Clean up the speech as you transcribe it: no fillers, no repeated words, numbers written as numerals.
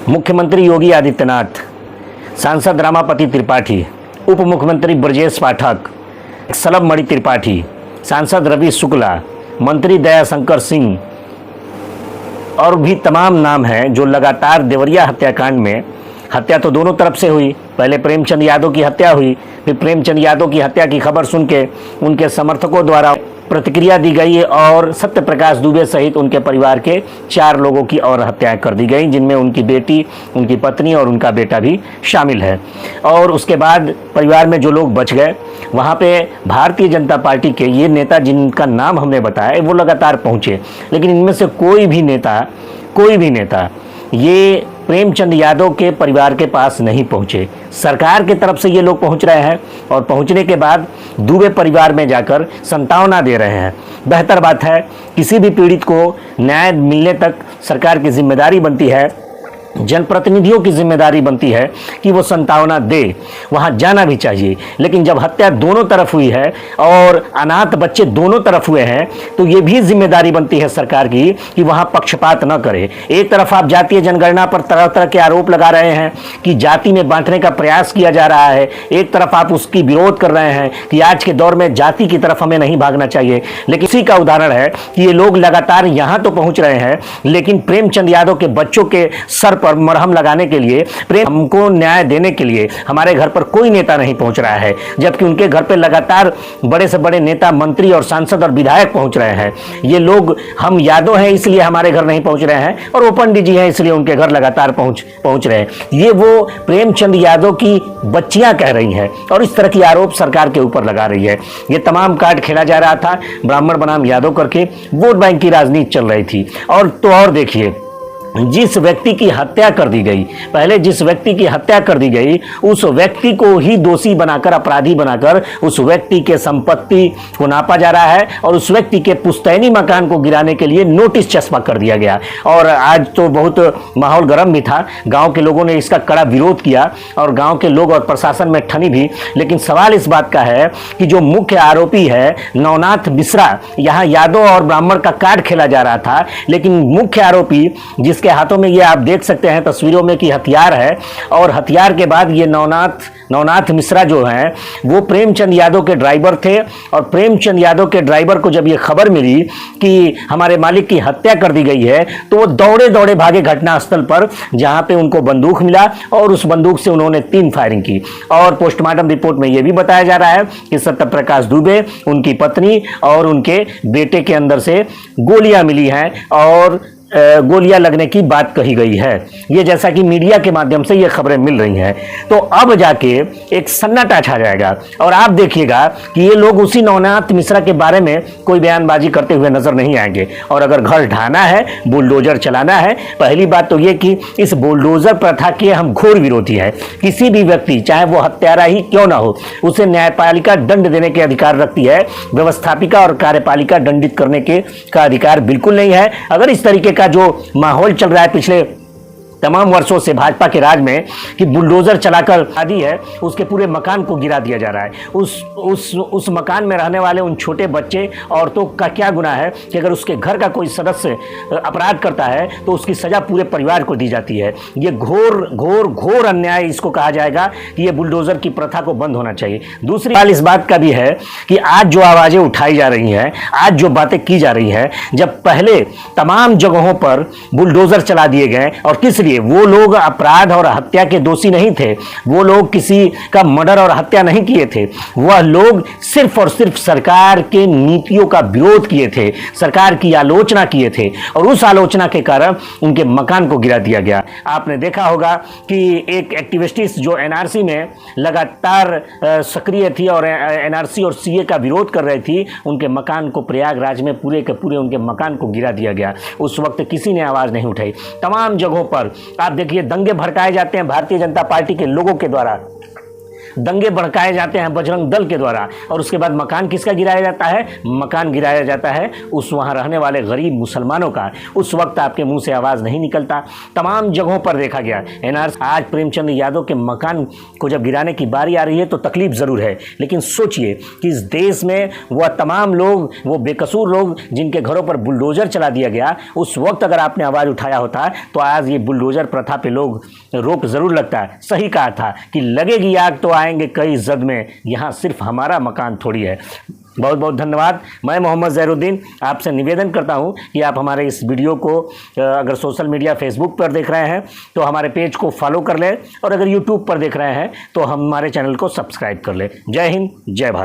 मुख्यमंत्री योगी आदित्यनाथ, सांसद रमापति त्रिपाठी, उप मुख्यमंत्री ब्रजेश पाठक, सलभमणि त्रिपाठी, सांसद रवि शुक्ला, मंत्री दयाशंकर सिंह और भी तमाम नाम हैं जो लगातार देवरिया हत्याकांड में, हत्या तो दोनों तरफ से हुई, पहले प्रेमचंद यादव की हत्या हुई, फिर प्रेमचंद यादव की हत्या की खबर सुन के उनके समर्थकों द्वारा प्रतिक्रिया दी गई और सत्य प्रकाश दुबे सहित उनके परिवार के 4 लोगों की और हत्याएं कर दी गई, जिनमें उनकी बेटी, उनकी पत्नी और उनका बेटा भी शामिल है। और उसके बाद परिवार में जो लोग बच गए, वहाँ पे भारतीय जनता पार्टी के ये नेता जिनका नाम हमने बताया वो लगातार पहुँचे, लेकिन इनमें से कोई भी नेता ये प्रेमचंद यादव के परिवार के पास नहीं पहुंचे। सरकार के तरफ से ये लोग पहुंच रहे हैं और पहुंचने के बाद दुबे परिवार में जाकर संतावना दे रहे हैं। बेहतर बात है, किसी भी पीड़ित को न्याय मिलने तक सरकार की जिम्मेदारी बनती है, जनप्रतिनिधियों की जिम्मेदारी बनती है कि वो संतावना दे, वहाँ जाना भी चाहिए। लेकिन जब हत्या दोनों तरफ हुई है और अनाथ बच्चे दोनों तरफ हुए हैं, तो ये भी जिम्मेदारी बनती है सरकार की कि वहाँ पक्षपात न करे। एक तरफ आप जातीय जनगणना पर तरह तरह के आरोप लगा रहे हैं कि जाति में बांटने का प्रयास किया जा रहा है, एक तरफ आप उसकी विरोध कर रहे हैं कि आज के दौर में जाति की तरफ हमें नहीं भागना चाहिए। लेकिन इसी का उदाहरण है कि ये लोग लगातार यहाँ तो पहुँच रहे हैं, लेकिन प्रेमचंद यादव के बच्चों के सर पर मरहम लगाने के लिए, हमको न्याय देने के लिए हमारे घर पर कोई नेता नहीं पहुंच रहा है, जबकि उनके घर पर लगातार बड़े से बड़े नेता, मंत्री और सांसद और विधायक पहुंच रहे हैं। ये लोग हम यादव हैं इसलिए हमारे घर नहीं पहुंच रहे हैं और वो पंडित जी हैं इसलिए उनके घर लगातार पहुंच रहे हैं। ये वो प्रेमचंद यादव की बच्चियां कह रही हैं और इस तरह की आरोप सरकार के ऊपर लगा रही है। ये तमाम कार्ड खेला जा रहा था ब्राह्मण बनाम यादव करके, वोट बैंक की राजनीति चल रही थी। और देखिए, जिस व्यक्ति की हत्या कर दी गई, पहले जिस व्यक्ति की हत्या कर दी गई, उस व्यक्ति को ही दोषी बनाकर, अपराधी बनाकर उस व्यक्ति के संपत्ति को नापा जा रहा है और उस व्यक्ति के पुश्तैनी मकान को गिराने के लिए नोटिस चस्पा कर दिया गया। और आज तो बहुत माहौल गर्म भी था, गांव के लोगों ने इसका कड़ा विरोध किया और गांव के लोग और प्रशासन में ठनी भी। लेकिन सवाल इस बात का है कि जो मुख्य आरोपी है नवनाथ मिश्रा, यहाँ यादव और ब्राह्मण का कार्ड खेला जा रहा था, लेकिन मुख्य आरोपी जिसके हाथों में ये आप देख सकते हैं तस्वीरों में कि हथियार है, और हथियार के बाद ये नवनाथ मिश्रा जो हैं वो प्रेमचंद यादव के ड्राइवर थे। और प्रेमचंद यादव के ड्राइवर को जब ये खबर मिली कि हमारे मालिक की हत्या कर दी गई है, तो वो दौड़े भागे घटनास्थल पर, जहां पे उनको बंदूक मिला और उस बंदूक से उन्होंने 3 फायरिंग की। और पोस्टमार्टम रिपोर्ट में ये भी बताया जा रहा है कि सत्य प्रकाश दुबे, उनकी पत्नी और उनके बेटे के अंदर से गोलियां मिली हैं और गोलियां लगने की बात कही गई है। ये जैसा कि मीडिया के माध्यम से ये खबरें मिल रही हैं, तो अब जाके एक सन्नाटा छा जाएगा और आप देखिएगा कि ये लोग उसी नवनाथ मिश्रा के बारे में कोई बयानबाजी करते हुए नजर नहीं आएंगे। और अगर घर ढाना है, बुलडोजर चलाना है, पहली बात तो ये कि इस बुलडोजर प्रथा के हम घोर विरोधी हैं। किसी भी व्यक्ति, चाहे वो हत्यारा ही क्यों ना हो, उसे न्यायपालिका दंड देने के अधिकार रखती है, व्यवस्थापिका और कार्यपालिका दंडित करने का अधिकार बिल्कुल नहीं है। अगर इस तरीके का जो माहौल चल रहा है पिछले तमाम वर्षों से भाजपा के राज में कि बुलडोजर चलाकर आदि है, उसके पूरे मकान को गिरा दिया जा रहा है, उस मकान में रहने वाले उन छोटे बच्चे, औरतों का क्या गुनाह है कि अगर उसके घर का कोई सदस्य अपराध करता है तो उसकी सजा पूरे परिवार को दी जाती है। ये घोर अन्याय इसको कहा जाएगा कि ये बुलडोजर की प्रथा को बंद होना चाहिए। दूसरी बात इस बात का भी है कि आज जो आवाजें उठाई जा रही हैं, आज जो बातें की जा रही हैं, जब पहले तमाम जगहों पर बुलडोजर चला दिए गए और किस वो लोग अपराध और हत्या के दोषी नहीं थे, वो लोग किसी का मर्डर और हत्या नहीं किए थे, वह लोग सिर्फ और सिर्फ सरकार के नीतियों का विरोध किए थे, सरकार की आलोचना किए थे और उस आलोचना के कारण उनके मकान को गिरा दिया गया। आपने देखा होगा कि एक एक्टिविस्ट जो एनआरसी में लगातार सक्रिय थी और एनआरसी और सीए का विरोध कर रही थी, उनके मकान को प्रयागराज में पूरे के पूरे उनके मकान को गिरा दिया गया। उस वक्त किसी ने आवाज नहीं उठाई। तमाम जगहों पर आप देखिए दंगे भड़काए जाते हैं भारतीय जनता पार्टी के लोगों के द्वारा। दंगे भड़काए जाते हैं बजरंग दल के द्वारा, और उसके बाद मकान किसका गिराया जाता है? मकान गिराया जाता है उस वहाँ रहने वाले गरीब मुसलमानों का। उस वक्त आपके मुंह से आवाज़ नहीं निकलता। तमाम जगहों पर देखा गया एनआरसी। आज प्रेमचंद यादव के मकान को जब गिराने की बारी आ रही है तो तकलीफ ज़रूर है, लेकिन सोचिए कि इस देश में वह तमाम लोग, वो बेकसूर लोग जिनके घरों पर बुलडोजर चला दिया गया, उस वक्त अगर आपने आवाज़ उठाया होता तो आज ये बुलडोजर प्रथा पे लोग रोक ज़रूर लगता है। सही कहा था कि लगेगी आग तो आएंगे कई जद में, यहाँ सिर्फ हमारा मकान थोड़ी है। बहुत बहुत धन्यवाद। मैं मोहम्मद ज़हरुद्दीन आपसे निवेदन करता हूं कि आप हमारे इस वीडियो को अगर सोशल मीडिया फेसबुक पर देख रहे हैं तो हमारे पेज को फॉलो कर लें, और अगर यूट्यूब पर देख रहे हैं तो हमारे चैनल को सब्सक्राइब कर लें। जय हिंद, जय भारत।